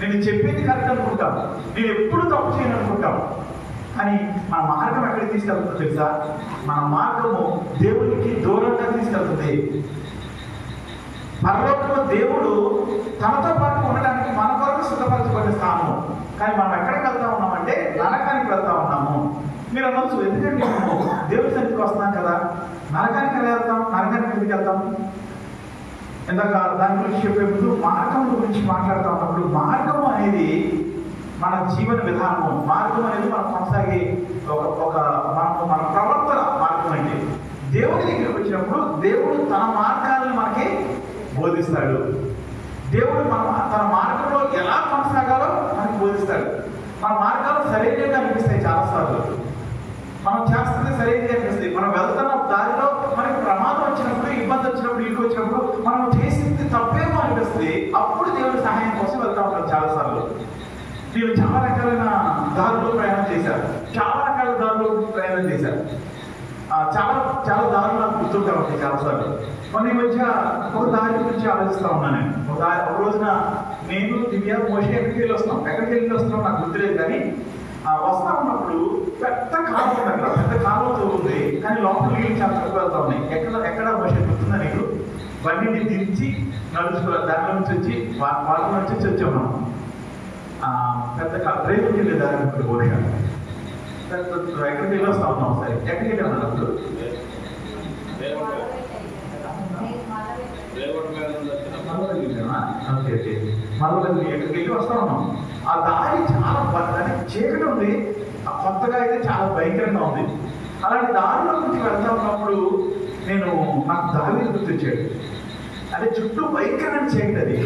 నేను చెప్పింది కరెక్ట్ అనుకుంటాం, నేను ఎప్పుడు తప్పు చేయను అనుకుంటాం. కానీ మన మార్గం ఎక్కడికి తీసుకెళ్తుందో తెలుసా? మన మార్గము దేవునికి దూరంగా తీసుకెళ్తుంది. పరలోకంలో దేవుడు తనతో పాటు ఉండడానికి మన కొరకు సిద్ధపరచబడిన స్థానం. కానీ మనం ఎక్కడికి వెళ్తా ఉన్నామంటే నరకానికి వెళ్తా ఉన్నాము. మీరు అనొచ్చు, ఎందుకంటే మేము దేవుడి సన్నిధికి వస్తున్నాం కదా, నరకానికి ఎలా వెళ్తాం? నరకానికి ఎందుకు వెళ్తాం? ఇందాక దాని గురించి చెప్పే ముందు మార్గం గురించి మాట్లాడుతూ ఉన్నప్పుడు, మార్గము అనేది మన జీవన విధానము, మార్గం అనేది మనం కొనసాగే మన ప్రవర్తన మార్గం. అంటే దేవుడి దగ్గరికి వచ్చినప్పుడు దేవుడు తన మార్గాలను మనకి బోధిస్తాడు. దేవుడు తన మార్గంలో ఎలా కొనసాగాలో మనకి బోధిస్తాడు. మన మార్గాలు సరైనగా అనిపిస్తాయి. చాలాసార్లు మనం చేస్తుంది సరైనగా అనిపిస్తాయి. మనం వెళ్తున్న దారిలో మనకి ప్రమాదం వచ్చినప్పుడు, ఇబ్బంది వచ్చినప్పుడు, ఇల్లు వచ్చినప్పుడు మనం చేసింది తప్పేమో అనిపిస్తుంది. అప్పుడు దేవుడి సహాయం కోసం వెళ్తా ఉంటాం. చాలాసార్లు నేను చాలా రకాలైన దారులు ప్రయాణం చేశాను, చాలా రకాల దారులు ప్రయాణం చేశాను. చాలా చాలా దారులు నాకు గుర్తుంటా ఉంటాయి చాలాసార్లు. మొన్న ఈ మధ్య ఒక దారి గురించి ఆలోచిస్తా ఉన్నాను నేను. ఒక రోజున నేను దివ్య మోషే ఎక్కడికి వెళ్ళి వస్తున్నాం నాకు గుర్తులేదు, కానీ వస్తా ఉన్నప్పుడు పెద్ద కాలం ఉంది అక్కడ, పెద్ద కాలంతో ఉంది, కానీ లోపల నీళ్ళు చాలా తక్కువ వెళ్తా ఉన్నాయి. ఎక్కడ మోషే గుర్తుందా నీకు? బండిని దించి నడుచుకోవాలి, దాంట్లో నుంచి వచ్చి వాళ్ళ నుంచి వచ్చాం మనం. పెద్ద రేపు వెళ్ళే దారి ఇప్పుడు మోష ఎక్కడికి వెళ్ళి వస్తా ఉన్నాం. సరే ఎక్కడికి వెళ్ళామన్నా అప్పుడు? మళ్ళీ ఎక్కడికి వెళ్ళి వస్తా ఉన్నాం. ఆ దారి చాలా చీకటి ఉంది, కొత్తగా అయితే చాలా భయంకరంగా ఉంది. అలాంటి దారిలో నుంచి వెళ్తా ఉన్నప్పుడు నాకు దారి గుర్తొచ్చాడు. అంటే చుట్టూ భయంకరమైన చీకటి, అది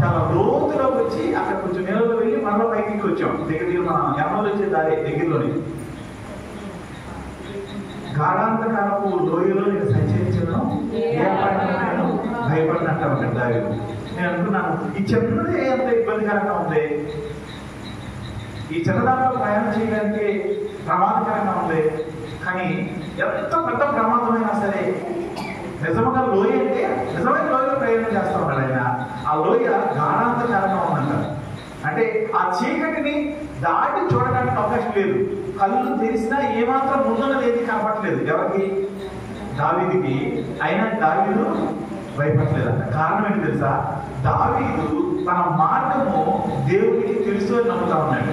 చాలా లోతులో వచ్చి అక్కడ కొంచెం నీళ్ళలో వెళ్ళి మళ్ళీ పైకి వచ్చాం. దగ్గర మన ఎమ్మలు వచ్చే దారి దగ్గరలోని గాఢాంతకాలపు లోయలో నేను సంచరించను, నేను భయపడినట్టు అక్కడ దారి. నేను అనుకున్నాను, ఈ చిన్నదే ఎంత ఇబ్బందికరంగా ఉంది, ఈ చిన్నదాంట్లో ప్రయాణం చేయడానికి ప్రమాదకరంగా ఉంది. కానీ ఎంత పెద్ద ప్రమాదమైనా సరే నిజంగా లోయ అంటే నిజమైన లోయలో ప్రయాణం చేస్తా ఉన్నాడు ఆయన. ఆ లోయ గాఢాంతకారంగా ఉందంటారు. అంటే ఆ చీకటిని దాటి చూడడానికి అవకాశం లేదు. కళ్ళు తెరిసినా ఏమాత్రం ముందున్నది ఏది కనపడలేదు ఎవరికి? దావీదుకి. అయినా దావీదు భయపడలేదంట. కారణం ఏంటి తెలుసా? దావీదు తన మార్గము దేవుడికి తెలుసు అని నమ్ముతా ఉన్నాడు.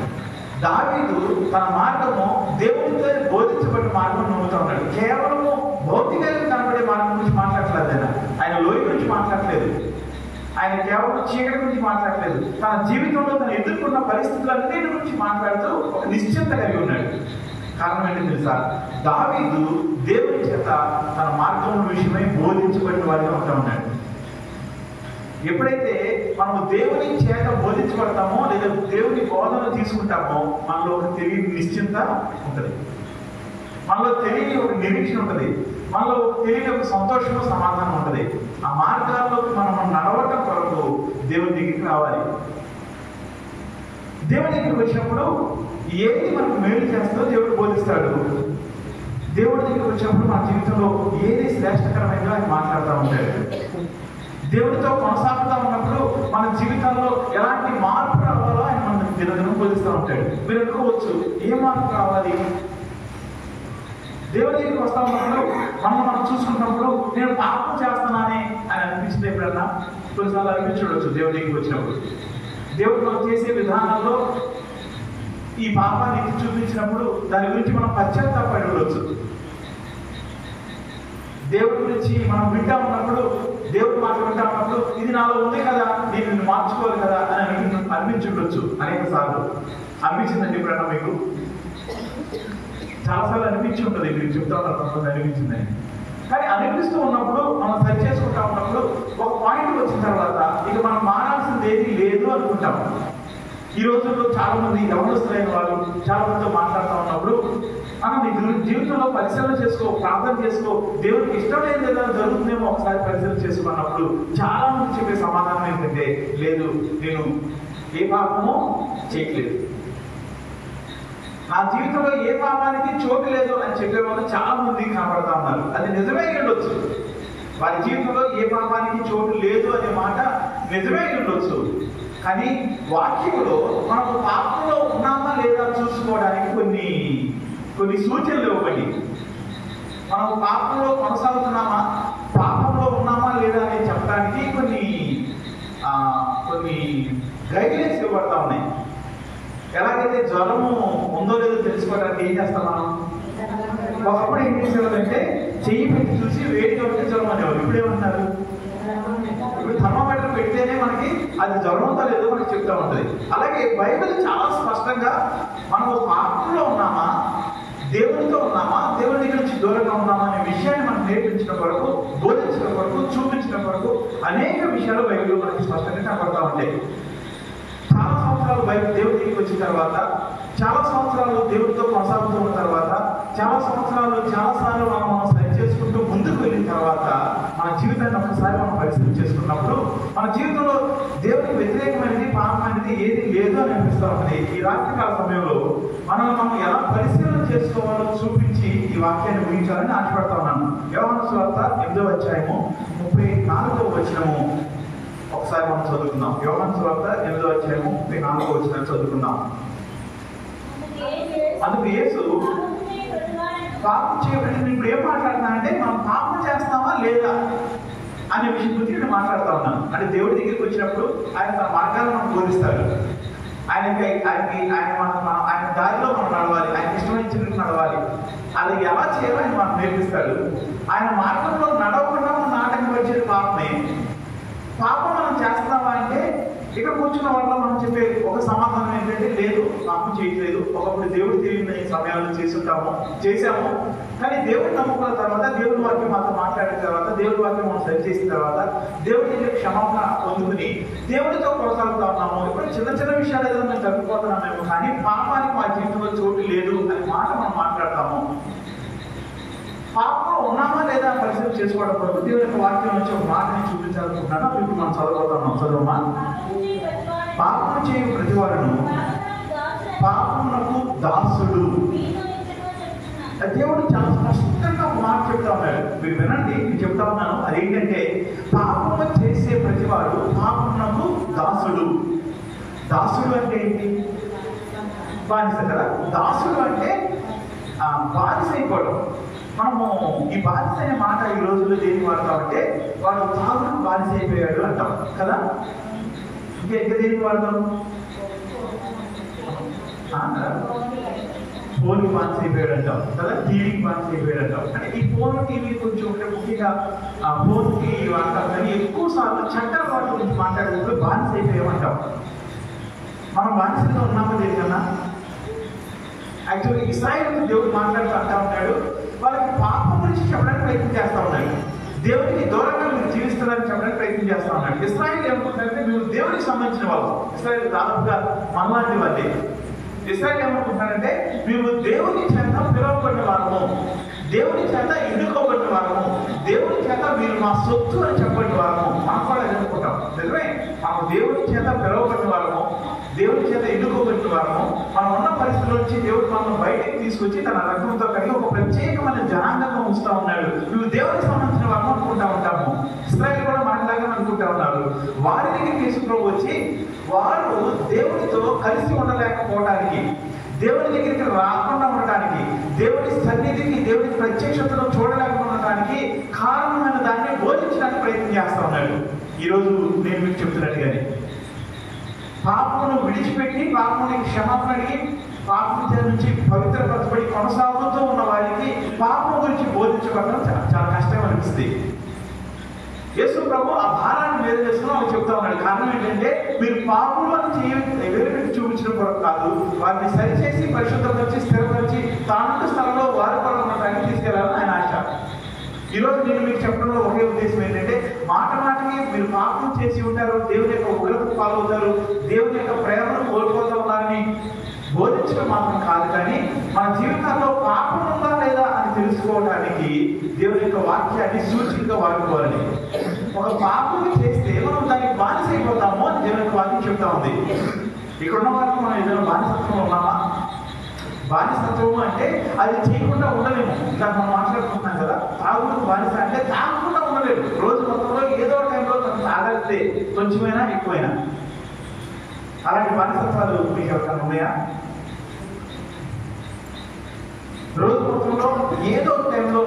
దావీదు తన మార్గము దేవుడితో బోధించబడిన మార్గం నమ్ముతా ఉన్నాడు. కేవలము భౌతికంగా కనబడే మార్గం గురించి మాట్లాడలేదు ఆయన లోయ గురించి మాట్లాడలేదు, ఆయన కేవలం చీకటి గురించి మాట్లాడలేదు. తన జీవితంలో తను ఎదుర్కొన్న పరిస్థితులన్నిటి గురించి మాట్లాడుతూ ఒక నిశ్చింత కలిగి ఉన్నాడు. కారణం ఏంటి తెలుసా? దావీదు దేవుని చేత తన మార్గం విషయమై బోధించబడిన వాడిగా ఉంటా ఉన్నాడు. ఎప్పుడైతే మనము దేవుని చేత బోధించబడతామో లేదా దేవుని బోధన తీసుకుంటామో మనలో ఒక తెలియని నిశ్చింత ఉంటుంది, మనలో తెలియని ఒక నిరీక్షణ ఉంటుంది, మనలో తెలియని ఒక సంతోషము సమాధానం ఉంటుంది. ఆ మార్గాల్లోకి మనం నడవటం కొరకు దేవుని దగ్గరికి రావాలి. దేవుని దగ్గరికి వచ్చినప్పుడు ఏది మనకు మేలు చేస్తుందో దేవుడు బోధిస్తాడు. దేవుడి దగ్గరికి వచ్చినప్పుడు మన జీవితంలో ఏది శ్రేష్టకరమైనదో ఆయన మాట్లాడుతూ ఉంటాడు. దేవుడితో కొనసాగుతూ ఉన్నప్పుడు మన జీవితంలో ఎలాంటి మార్పు రావాలో ఆయన మన దినదినం బోధిస్తూ ఉంటాడు. మీరు అనుకోవచ్చు, ఏ మార్పు రావాలి? దేవుడి దగ్గరికి వస్తా ఉన్నప్పుడు మనం చూసుకున్నప్పుడు నేను పాపం చేస్తున్నానే అని అనిపించింది ఎప్పుడన్నా? కొన్నిసార్లు అనిపించవచ్చు. దేవుడి దగ్గరికి వచ్చినప్పుడు దేవుడు మనం చేసే విధానాల్లో ఈ పాపాన్ని ఎత్తి చూపించినప్పుడు దాని గురించి మనం పశ్చాత్తాపడి ఉండవచ్చు. దేవుడి గురించి మనం వింటా ఉన్నప్పుడు, దేవుడు మాట వింటా ఉన్నప్పుడు ఇది నాలో ఉంది కదా, నేను నిన్ను మార్చుకోవాలి కదా అని అనిపించుండొచ్చు. అనేక సార్లు అనిపించిందండి ఎప్పుడన్నా మీకు? చాలాసార్లు అనిపించి ఉంటుంది. మీరు చెప్తా ఉన్నారు కొంతమంది అనిపించిందని. కానీ అనిపిస్తూ ఉన్నప్పుడు మనం సరి చేసుకుంటా ఉన్నప్పుడు ఒక పాయింట్ వచ్చిన తర్వాత ఇక మనం మారాల్సింది ఏది లేదు అనుకుంటాం. ఈ రోజుల్లో చాలా మంది యవనస్తులైన వాళ్ళు చాలా మందితో మాట్లాడుతూ ఉన్నప్పుడు నీ జీవితంలో పరిశీలన చేసుకో, ప్రార్థన చేసుకో, దేవుడికి ఇష్టం లేదు ఏదైనా జరుగుతుందేమో ఒకసారి పరిశీలన చేసుకున్నప్పుడు చాలా మంది చెప్పే సమాధానం ఏంటంటే, లేదు నేను ఏ పాపమో చేయట్లేదు, నా జీవితంలో ఏ పాపానికి చోటు లేదు అని చెప్పేవాళ్ళు చాలా మంది కనబడతా ఉన్నారు. అది నిజమే ఉండొచ్చు. వారి జీవితంలో ఏ పాపానికి చోటు లేదు అనే మాట నిజమే ఉండొచ్చు. కానీ వాక్యంలో మనకు పాపంలో ఉన్నామా లేదా చూసుకోవడానికి కొన్ని సూచనలు ఇవ్వబడి, మనం పాపంలో కొనసాగుతున్నామా, పాపంలో ఉన్నామా లేదా అని చెప్పడానికి కొన్ని గైడ్లైన్స్ ఇవ్వబడతా ఉన్నాయి. ఎలాగైతే జ్వరము ఉందో లేదో తెలుసుకోవడానికి ఏం చేస్తాం మనం? ఒకప్పుడు ఏం చేసేవాళ్ళంటే చెయ్యి పెట్టి చూసి వేడిగా ఉంటే జ్వరం అనేవారు. ఇప్పుడు ఏమంటారు? ఇప్పుడు థర్మోమీటర్ పెడితేనే మనకి అది జ్వరం ఉందో లేదో మనకి చెప్తా ఉంటుంది. అలాగే బైబిల్ చాలా స్పష్టంగా మనం పాపంలో ఉన్నామా, దేవుడితో ఉన్నామా, దేవుడి దగ్గర నుంచి దూరంగా ఉన్నామా అనే విషయాన్ని మనకు నేర్పించడం కొరకు, బోధించడం కొరకు, చూపించడం కొరకు అనేక విషయాలు బైబిల్లో మనకి స్పష్టంగా కనబడతా ఉంటాయి. చాలా సంవత్సరాలు దేవుడి దగ్గరికి వచ్చిన తర్వాత, చాలా సంవత్సరాలు దేవుడితో కొనసాగుతున్న తర్వాత, చాలా సంవత్సరాలు చాలాసార్లు మనం సరి చేసుకుంటూ ముందుకు వెళ్ళిన తర్వాత మన జీవితాన్ని ఒక్కసారి మనం పరిశీలన చేసుకున్నప్పుడు మన జీవితంలో దేవునికి వ్యతిరేకమైనది, పాపం అనేది ఏది లేదు అని అనిపిస్తూ ఉంటుంది. ఈ రాత్రికాల సమయంలో మనం ఎలా పరిశీలన చేసుకోవాలో చూపించి ఈ వాక్యాన్ని ముగించాలని ఆశపడతా ఉన్నాను. యోహాను సువార్త 8వ అధ్యాయము 34వ వచనము ఒకసారి మనం చదువుకుందాం. యోహాను సువార్త 8వ అధ్యాయము 34వ వచనం చదువుకుందాం. అందుకు యేసు పాపం చేయబడి ఇప్పుడు ఏం మాట్లాడుతున్నా అంటే మనం పాపం చేస్తామా లేదా అనే విషయం గురించి నేను మాట్లాడుతూ ఉన్నాను. అంటే దేవుడి దగ్గరికి వచ్చినప్పుడు ఆయన తన మార్గాలను మనం బోధిస్తాడు. ఆయన దారిలో మనం నడవాలి, ఆయన ఇష్టమైన నడవాలి. అది ఎలా చేయాలో ఆయన మనకు నేర్పిస్తాడు. ఆయన మార్గంలో నడవకుండా మనం నాటకం వచ్చేది పాపమే. పాపం మనం చేస్తున్నామా అంటే ఇక్కడ కూర్చున్న వాళ్ళ మనం చెప్పే ఒక సమాధానం ఏంటంటే లేదు, పాపం చేయట్లేదు. ఒకప్పుడు దేవుడు తెలియని సమయాల్లో చేశాము. కానీ దేవుడిని నమ్ముకున్న తర్వాత, దేవుడి వాక్యం మాతో మాట్లాడిన తర్వాత, దేవుడి వాక్యం మనం సరి చేసిన తర్వాత, దేవుడి దగ్గర క్షమాపణ పొందుకుని దేవుడితో కొనసాగుతా ఉన్నాము. ఇప్పుడు చిన్న చిన్న విషయాలు ఏదో మేము తగ్గిపోతున్నామేమో, కానీ పాపానికి మా జీవితంలో చోటు లేదు అనే మాట మనం మాట్లాడతాము. పాపంలో ఉన్నామా లేదా పరిశీలన చేసుకోవడం కొరకు దేవుని యొక్క వాక్యం నుంచి ఒక మాటని చూపించాలనుకుంటున్నాను. ఇప్పుడు మనం చదవబోతున్నాం. చదవమా. పాపము చేయు ప్రతివాడును పాపమునకు దాసుడు. దేవుడు చాలా స్పష్టంగా ఒక మాట చెప్తా ఉన్నాడు. మీరు వినండి, నేను చెప్తా ఉన్నాను. అదేంటంటే పాపము చేసే ప్రతివాడు పాపమునకు దాసుడు. దాసుడు అంటే ఏంటి? బానిస కదా. దాసుడు అంటే బానిస అయిపోవడం. మనము ఈ బానిస అనే మాట ఈ రోజుల్లో దేనికి వాడతామంటే వాడు తాగుడు బానిస అయిపోయాడు అంటాం కదా. ఇంకా దేనికి వాడతాం? ఫోన్కి బానిస అయిపోయాడు అంటాం కదా, టీవీకి బానిస అయిపోయాడు అంటాం. అంటే ఈ ఫోన్ టీవీ కొంచెం ముఖ్యంగా ఫోన్కి వాడతాం, కానీ ఎక్కువ సార్లు చట్టాల వాటి గురించి మాట్లాడేటప్పుడు బానిస అయిపోయామంటాం. మనం బానిసగా ఉన్నామో తెలియకన్నా. యాక్చువల్లీ ఇశ్రాయేలుతో దేవుడు మాట్లాడుతూ అంటా ఉన్నాడు, వాళ్ళకి పాపం గురించి చెప్పడానికి ప్రయత్నం చేస్తా ఉన్నాడు. దేవుడికి దూరంగా మీరు జీవిస్తున్నారని చెప్పడానికి ప్రయత్నం చేస్తా ఉన్నాడు. ఇశ్రాయేలు ఏమనుకుంటారంటే మీరు దేవుడికి సంబంధించిన వాళ్ళు. ఇశ్రాయేలు దాదాపుగా మనలాంటి వాళ్ళే. ఇశ్రాయేలు ఏమనుకుంటారంటే మేము దేవుని చేత పిలువబడిన వాళ్ళము, దేవుని చేత ఎన్నుకోబడిన వాళ్ళము, దేవుని చేత మీరు మా సొత్తు అని చెప్పబడిన వాళ్ళము. మనం కూడా ఎన్నుకుంటాం నిజమే. మనం దేవుని చేత పిలువబడిన వాళ్ళము, దేవుని చేత ఎన్నుకోబడిన వాళ్ళము. మనం ఉన్న పరిస్థితుల నుంచి దేవుడు మనల్ని బయటకు తీసుకొచ్చి తన రక్తంతో కలిగి ఒక ప్రత్యేకమైన జనాంగంగా ఉంచుతా ఉన్నాడు. నువ్వు దేవునికి సంబంధించిన వాళ్ళము అనుకుంటా ఉంటాము. ఇశ్రాయేలు కూడా మనలాగా అనుకుంటా ఉన్నారు. వారి దగ్గరికి యేసుప్రభువు వచ్చి వారు దేవునితో కలిసి ఉండలేకపోవడానికి, దేవుని దగ్గరికి రాకుండా ఉండటానికి, దేవుని సన్నిధికి, దేవుని ప్రత్యక్షతను చూడలేకపోవడానికి కారణమైన దాన్ని బోధించడానికి ప్రయత్నం చేస్తా ఉన్నాడు. ఈరోజు నేను మీకు చెప్తున్నట్టుగానే పాపమును విడిచిపెట్టి పాపమునికి క్షమాపణ అడిగి పాపం నుంచి పవిత్రపరచబడి కొనసాగుతూ ఉన్న వారికి పాపం గురించి బోధించబడడం చాలా కష్టం అనిపిస్తుంది. యేసు ప్రభు ఆ భారాన్ని వేరు చేసుకుని వాళ్ళు చెప్తా ఉన్నాడు. కారణం ఏంటంటే మీరు పాపం అని వేరుపెట్టి చూపించడం కొరకు కాదు, వారిని సరిచేసి పరిశుద్ధపరిచి స్థిరపరిచి తాను స్థలంలో వారి పనులు ఉండటానికి తీసుకెళ్లాలని ఆయన ఆశ. ఈరోజు నేను మీకు చెప్పడంలో ఒకే ఉద్దేశం ఏంటంటే మాట మాటకి మీరు పాపం చేసి ఉంటారు, దేవుని యొక్క ఉగ్రతకు పాల్గొతారు, దేవుని యొక్క ప్రేమను కోల్పోతా ఉన్నారని బోధించడం మాత్రం కాదు, కానీ మన జీవితాల్లో పాపం ఉందా లేదా అని తెలుసుకోవడానికి దేవుని యొక్క వాక్యాన్ని సూచికగా వాడుకోవాలి. ఒక పాపం చేస్తే మనం దానికి బానిస అయిపోతాము అని దేవుని యొక్క వాక్యం చెప్తా ఉంది. ఇక్కడున్న వారికి మనం ఏదైనా బానిసత్వంలో ఉన్నామా? బానిసత్వము అంటే అది చేయకుండా ఉండలేము. ఇలా మనం మాట్లాడుకుంటున్నాం కదా, తాగుడు బానిస అంటే తాగకుండా ఉండలేము. రోజు మొత్తంలో ఏదో టైంలో తాగలిస్తే కొంచెమైనా ఎక్కువైనా. అలాంటి బానిసత్వాలు మీకు ఎవరికైనా ఉన్నాయా? రోజు మొత్తంలో ఏదో టైంలో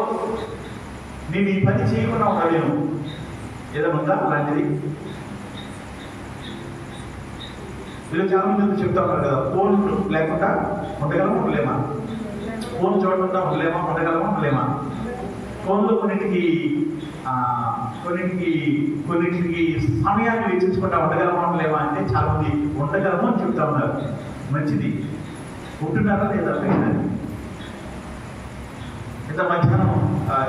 నేను ఈ పని చేయకుండా ఉండలేను, ఏదైనా ఉందా అలాంటిది? వీళ్ళు చాలా మంది చెప్తా ఉన్నారు కదా, ఫోన్ లేకుండా ఉండగలమా ఉండలేమా? ఫోన్ చూడకుండా ఉండలేమా ఉండగలమా? ఫోన్లో కొన్నింటికి సమయాన్ని వెచ్చించకుండా ఉండగలమా ఉండలేమా అంటే చాలా మంది ఉండగలము అని చెప్తా ఉన్నారు. మంచిది. ఉంటున్నారా లేదా? ఇంత మధ్యాహ్నం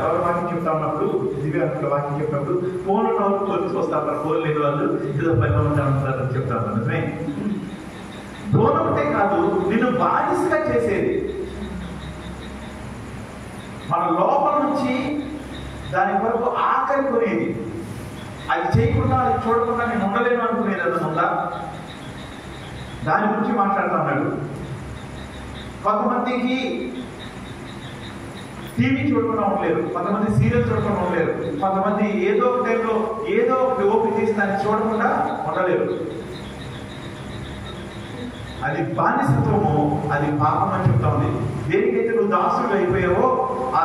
ఎవరి వాక్యం చెప్తా ఉన్నప్పుడు, దివ్యాంగుల వాక్యం చెప్పినప్పుడు ఫోన్లో వాళ్ళు పోలీసు వస్తా ఉన్నారు, ఫోన్ లేని వాళ్ళు ఏదో పనిలో ఉంటారు చెప్తా ఉన్నారు. నిజమే. ఫోన్ ఒకటే కాదు, నిన్ను బానిసగా చేసేది. మన లోపల నుంచి దాని కొరకు ఆకలి కొనేది. అది చేయకుండా, అది చూడకుండా నేను ఉండలేను అనుకునేది అది ఉందా? దాని గురించి మాట్లాడుతూ ఉన్నాడు. కొంతమందికి టీవీ చూడకుండా ఉండలేరు, కొంతమంది సీరియల్ చూడకుండా ఉండలేరు, కొంతమంది ఏదో ఒక టైంలో ఏదో ఒకటి ఓపెన్ చేసి దాన్ని చూడకుండా ఉండలేరు. అది బానిసత్వము, అది పాపం అని చెప్తా ఉంది. దేనికైతే నువ్వు దాసుడు అయిపోయావో ఆ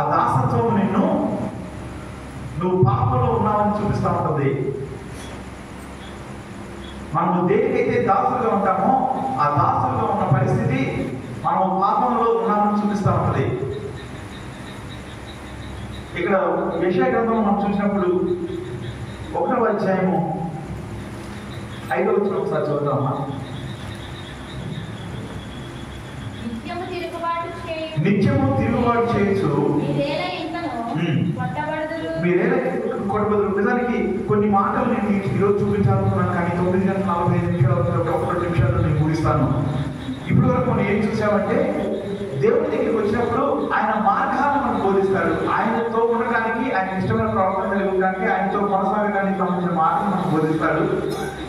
దాసత్వము నిన్ను నువ్వు పాపంలో ఉన్నావని చూపిస్తూ ఉంటుంది. మనము దేనికైతే దాసులుగా ఉంటామో ఆ దాసులుగా ఉన్న పరిస్థితి మనం పాపంలో ఉన్నామని చూపిస్తూ ఉంటుంది. ఇక్కడ యెషయా గ్రంథం మనం చూసినప్పుడు 1వ అధ్యాయము 5వ వచనం ఒకసారి చూద్దామా. నిత్యము తిరుగుబాటు చేయొచ్చు మీరేలా కొట్టబదులు. నిజానికి కొన్ని మాటలు నేను ఈరోజు చూపించాలనుకున్నాను, కానీ 9:45 1 నిమిషాలు నేను ముగిస్తాను. ఇప్పటి వరకు మనం ఏం చూసామంటే దేవుడి దగ్గరికి వచ్చినప్పుడు ఆయన మార్గాలను మనకు బోధిస్తాడు. ఆయనతో ఉండటానికి, ఆయన ఇష్టమైన ప్రవర్తన కలిగి ఉండడానికి, ఆయనతో కొనసాగడానికి సంబంధించిన మాటలు మనకు బోధిస్తాడు.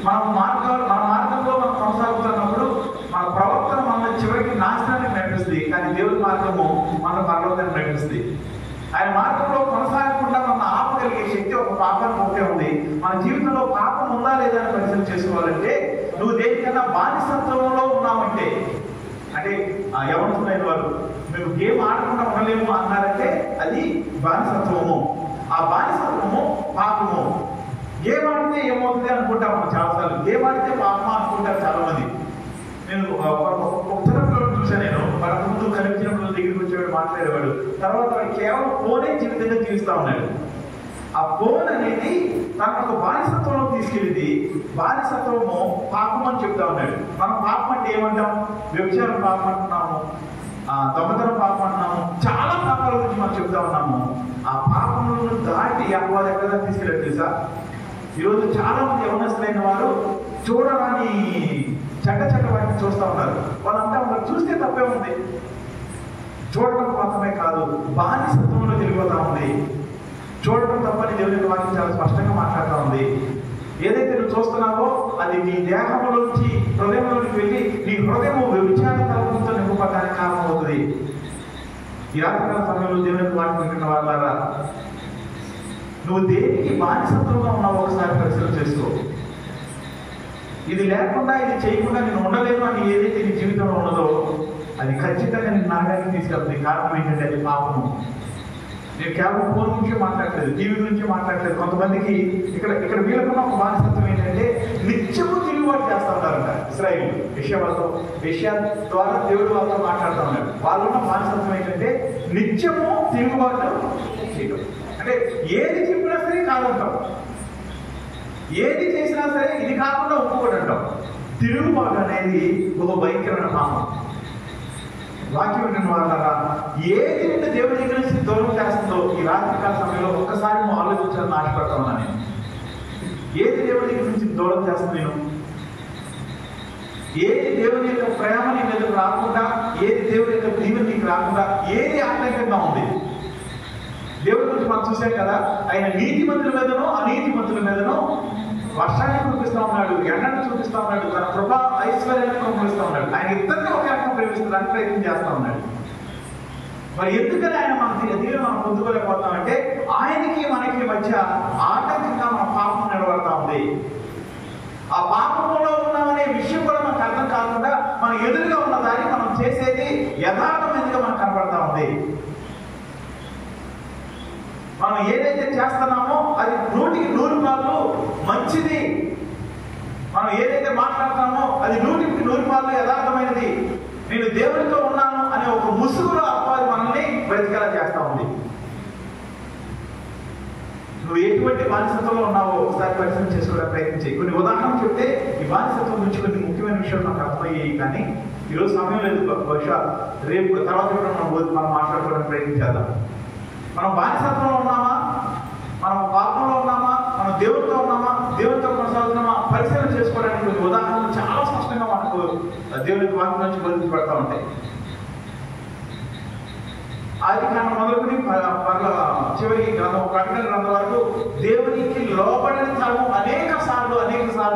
మన మార్గంలో మనం కొనసాగుతున్నప్పుడు మన ప్రవర్తన మన చివరికి నాశనానికి నడిపిస్తుంది, కానీ దేవుడి మార్గము మన పర్వతాన్ని నడిపిస్తుంది. ఆయన మార్గంలో కొనసాగకుండా మనం ఆపగలిగే శక్తి ఒక పాపానికి ఒకటే ఉంది. మన జీవితంలో పాపం ఉందా లేదా అని పరిశీలన చేసుకోవాలంటే నువ్వు దేనికన్నా బానిసత్వంలో ఉన్నావంటే, అంటే యవనస్తులైన వారు మేము గేమ్ ఆడకుండా ఉండలేము అన్నారంటే అది బానిసత్వము. ఆ బానిసత్వము పాపము. గేమ్ ఆడితే ఏమవుతుంది అనుకుంటాం మనం చాలాసార్లు. గేమ్ ఆడితే పాపమా అనుకుంటారు చాలా మంది. నేను ఒక చిన్నపిల్లలు చూసాను. నేను మన ముందు కనిపించినప్పుడు దగ్గరికి వచ్చేవాడు, మాట్లాడేవాడు. తర్వాత వాడు కేవలం ఫోనే జీవితంగా జీవిస్తా ఉన్నాడు. ఆ ఫోన్ అనేది తనకు ఒక బానిసత్వంలో తీసుకెళ్ళింది. బానిసత్వము పాపం అని చెప్తా ఉన్నాడు. మనం పాపం అంటే ఏమంటాం? వ్యభిచారం పాపం అంటున్నాము, దొంగతనం పాపం అంటున్నాము, చాలా పాపాల గురించి మనం చెప్తా ఉన్నాము. ఆ పాపములను దాటి అపవాది ఎక్కడ తీసుకెళ్ళాడు తెలుసా? ఈరోజు చాలా మంది యవనస్తులైన వారు చూడరాని చెడ్డ వాటిని చూస్తూ ఉన్నారు. వాళ్ళంతా ఉన్నారు, చూస్తే తప్పే ఉంది. చూడటం మాత్రమే కాదు, బానిసత్వంలో వెళ్ళిపోతా ఉంది. చూడటం తప్పని దేవుని వాక్యం చాలా స్పష్టంగా మాట్లాడుతూ ఉంది. ఏదైతే నువ్వు చూస్తున్నావో అది నీ దేహంలోంచి హృదయంలోకి వెళ్ళి నీ హృదయం వ్యభిచార తలంపులతో నింపడానికి కారణమవుతుంది. ఈ రాత్రికాల సమయంలో దేవుని వాక్యం వింటున్న వాళ్ళారా, నువ్వు దేనికి బానిసత్వంగా ఉన్నావో ఒకసారి పరిశీలన చేసుకో. ఇది లేకుండా, ఇది చేయకుండా నేను ఉండలేను అని ఏదైతే నీ జీవితంలో ఉన్నదో అది ఖచ్చితంగా నేను నరకానికి తీసుకెళ్తుంది. కారణం ఏంటంటే అది పాపము. నేను కేవలం ఫోన్ గురించి మాట్లాడలేదు, టీవీ గురించి మాట్లాడలేదు. కొంతమందికి ఇక్కడ వీళ్ళకున్న ఒక బానిసత్వం ఏంటంటే నిత్యము తిరుగుబాటు చేస్తూ ఉంటారంట. ఇశ్రాయేలు యెషయా ద్వారా దేవుడు వాళ్ళతో మాట్లాడుతూ ఉన్నాడు. వాళ్ళున్న బానిసత్వం ఏంటంటే నిత్యము తిరుగుబాటు చేయడం. అంటే ఏది చెప్పినా సరే కాదంటాం, ఏది చేసినా సరే ఇది కాకుండా ఒప్పుకోడు అంటాం. తిరుగుబాటు అనేది ఒక భయంకరమైన పాపం. వాక్యం వింటున్న వాళ్ళ ఏది నిన్ను దేవుడి దగ్గర నుంచి దూరం చేస్తుందో ఈ రాత్రికాల సమయంలో ఒక్కసారి నువ్వు ఆలోచించాలని ఆశపడతా ఉన్నా నేను. ఏది దేవుడి దగ్గర నుంచి దూరం చేస్తుంది నేను? ఏది దేవుని యొక్క ప్రేమ నీ మీద రాకుండా, ఏది దేవుని యొక్క దీవెన నీకు రాకుండా, ఏది ఆటంకంగా ఉంది? దేవుడి గురించి మనం చూసాం కదా, ఆయన నీతిమంతుల మీదనో అనీతిమంతుల మీదనో వర్షాన్ని చూపిస్తా ఉన్నాడు, ఎండను చూపిస్తా ఉన్నాడు, తన కృప ఐశ్వర్యాన్ని పంపిస్తా ఉన్నాడు. ఆయన ఇద్దరిని ఒక రకం ప్రేమిస్తానికి ప్రయత్నం చేస్తా ఉన్నాడు. మరి ఎందుకని ఆయన మన దీన్ని మనం పొందుకోలేకపోతామంటే ఆయనకి మనకి మధ్య ఆటంకంగా మన పాపం నిలబడతా ఉంది. ఆ పాపంలో ఉన్నామనే విషయం కూడా మనకు అర్థం కాకుండా మన ఎదురుగా ఉన్న దాన్ని మనం చేసేది యథార్థమైనదిగా మనకు కనబడతా ఉంది. మనం ఏదైతే చేస్తున్నామో అది 100% మంచిది. మనం ఏదైతే మాట్లాడుతున్నామో అది 100% యథార్థమైనది. నేను దేవునితో ఉన్నాను అనే ఒక ముసుగులో అపవాది మనల్ని బ్రతికేలా చేస్తా ఉంది. నువ్వు ఎటువంటి బానిసత్వంలో ఉన్నావో ఒకసారి పరిశీలన చేసుకోవడానికి ప్రయత్నించి కొన్ని ఉదాహరణలు చెప్తే ఈ బానిసత్వం గురించి కొన్ని ముఖ్యమైన విషయాలు నాకు అర్థమయ్యాయి. కానీ ఈరోజు సమయం లేదు, బహుశా రేపు తర్వాత మనం మాట్లాడుకోవడానికి ప్రయత్నించేద్దాం. మనం బానిసత్వంలో ఉన్నామా, మనం పాపంలో ఉన్నామా, మనం దేవుడితో ఉన్నామా, దేవుడితో కొనసాగుతున్నామా పరిశీలన చేసుకోవడానికి కొన్ని ఉదాహరణలు చాలా స్పష్టంగా మనకు దేవుడి వాక్యం నుంచి బోధించబడతా ఉంటాయి. ఆది కాండం మొదలుకొని చివరి గ్రంథం ప్రకటన గ్రంథం వరకు దేవునికి లోబడిన తరము అనేక సార్లు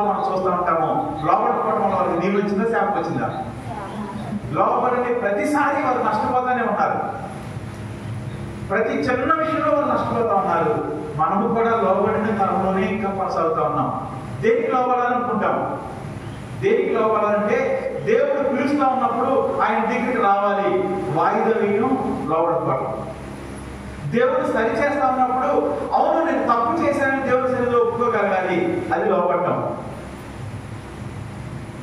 మనం చూస్తూ ఉంటాము. లోబడుకోవడం వల్ల వారికి నీళ్ళు వచ్చిందా, శాపం వచ్చిందా? లోబడిన ప్రతిసారి వారు నష్టపోతానే ఉన్నారు. ప్రతి చిన్న విషయంలో వారు నష్టపోతా ఉన్నారు. మనము కూడా లోబడిన తరంలోనే ఇంకా కొనసాగుతూ ఉన్నాం. దేనికి లోబడాలనుకుంటాం? దేనికి లోబడాలంటే దేవుడు పిలుస్తూ ఉన్నప్పుడు ఆయన దగ్గరికి రావాలి. వాయిదా వేయడం లోబడకపోవడం. దేవుడు సరి చేస్తా ఉన్నప్పుడు అవును నేను తప్పు చేశానని దేవుడి సరిలో ఒప్పుకోగలగాలి. అది లోబడటం.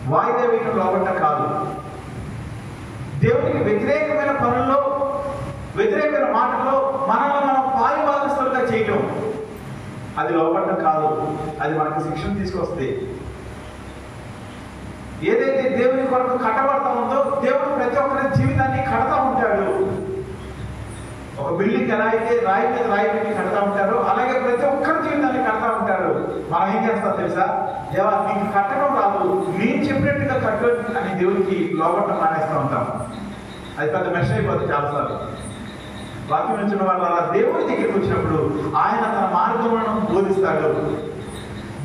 వాయిదా వేయడం లోబడటం కాదు. దేవునికి వ్యతిరేకమైన పనుల్లో, వ్యతిరేకమైన మాటల్లో మనల్ని మనం పాలుభాగస్తులుగా చేయటం అది లోబడటం కాదు. అది మనకి శిక్షణ తీసుకొస్తే. ఏదైతే దేవుని కొరకు కట్టబడతా ఉందో దేవుడు ప్రతి ఒక్కరి జీవితాన్ని కడతా ఉంటాడు. ఒక బిల్డింగ్ ఎలా అయితే రాయి మీద రాయి పెట్టి కడతా ఉంటారో అలాగే ప్రతి ఒక్కరి జీవితాన్ని కడతా ఉంటారు. మనం ఏం చేస్తాం తెలుసా? దేవా నీకు కట్టడం రాదు, నేను చెప్పినట్టుగా కట్టు అని దేవుడికి లోబడటం మానేస్తూ ఉంటాం. అది పెద్ద మెష్ అయిపోతుంది చాలాసార్లు. వాక్యం వచ్చిన వాళ్ళ దేవుడి దగ్గరికి వచ్చినప్పుడు ఆయన తన మార్గములను బోధిస్తాడు.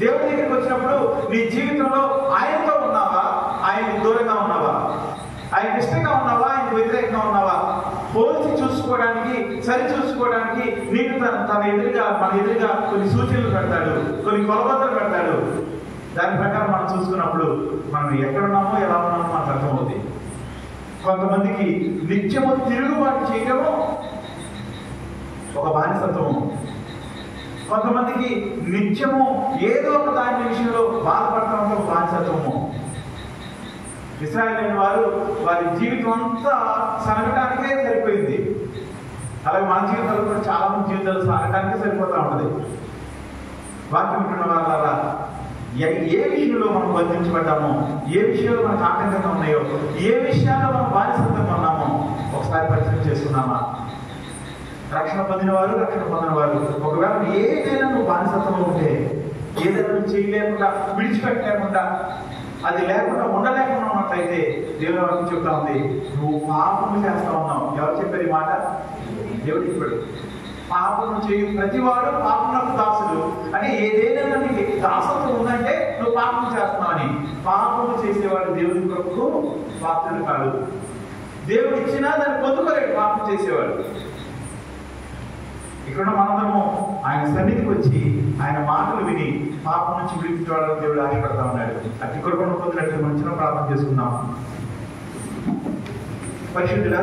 దేవుడి దగ్గరికి వచ్చినప్పుడు నీ జీవితంలో ఆయనతో ఉన్నావా, ఆయనకు దూరంగా ఉన్నావా, ఆయన ఇష్టంగా ఉన్నావా, ఆయనకు వ్యతిరేకంగా ఉన్నావా, పోల్చి చూసుకోవడానికి, సరి చూసుకోవడానికి నీకు మన ఎదురుగా కొన్ని సూచనలు పెడతాడు, కొన్ని కొలబద్దలు పెడతాడు. దాని ప్రకారం మనం చూసుకున్నప్పుడు మనం ఎక్కడున్నామో ఎలా ఉన్నామో మనకు అర్థమవుతుంది. కొంతమందికి నిత్యము తిరుగుబాటు చేయడము ఒక బానిసత్వము. కొంతమందికి నిత్యము ఏదో ఒక దాని విషయంలో బాధపడటం ఒక బానిసత్వము. ఇశ్రాయేలు వారి జీవితం అంతా సనగటానికే సరిపోయింది. అలాగే మన జీవితాలు కూడా చాలా మంది జీవితాలు సనగటానికే సరిపోతూ ఉంటుంది. వాక్యం ఉంటున్న వాళ్ళ ఏ విషయంలో మనం బంధించబడ్డామో, ఏ విషయంలో మనకు ఆటంకంగా ఉన్నాయో, ఏ విషయాల్లో మనం బానిసత్వంగా ఉన్నామో ఒకసారి పరిచయం చేసుకున్నామా? రక్షణ పొందిన వారు ఒకవేళ ఏదైనా నువ్వు బానిసత్వంలో ఉంటే, ఏదైనా నువ్వు చేయలేకుండా, విడిచిపెట్టలేకుండా, అది లేకుండా ఉండలేకుండా ఉన్నట్లయితే దేవుని వాక్యం చెప్తా ఉంది నువ్వు పాపము చేస్తా ఉన్నావు. ఎవరు చెప్పారు ఈ మాట? దేవుడు చెప్పాడు. పాపము చేయు ప్రతివాడు పాపమునకు దాసుడు. అంటే ఏదైనా నీకు దాసత్వం ఉందంటే నువ్వు పాపం చేస్తున్నావు అని. పాపము చేసేవాడు దేవుని కొరకు పాత్రుడు కాదు. దేవుడు ఇచ్చినా దాన్ని పొందుకోలేడు పాపం చేసేవాడు. ఇక్కడ మనందరము ఆయన సన్నిధికి వచ్చి ఆయన మాటలు విని పాపం నుంచి విడిపించవాలని దేవుడు ఆశపడతా ఉన్నాడు. అతి కొరకు పొందినట్టు మంచిగా ప్రార్థన చేసుకున్నాం. పరిశుద్ధుడా